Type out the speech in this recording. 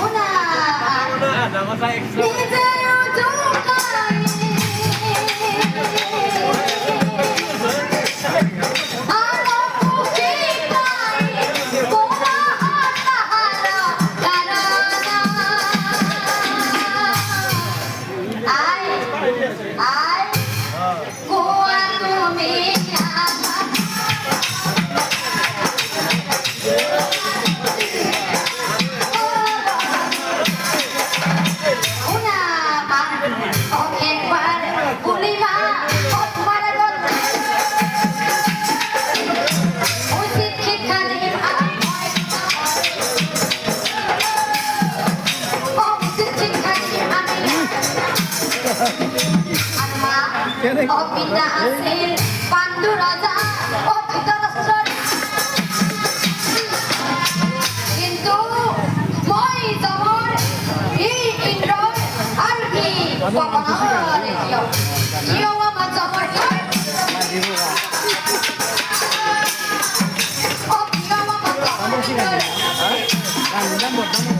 Una. Ada masa ekstra. Opinda asin pandu raja opinda raja কিন্তু মই জমর এই ইন্দ্র আর কি পবনরে দিও ইও আমা জমর ও ইও আমা জমর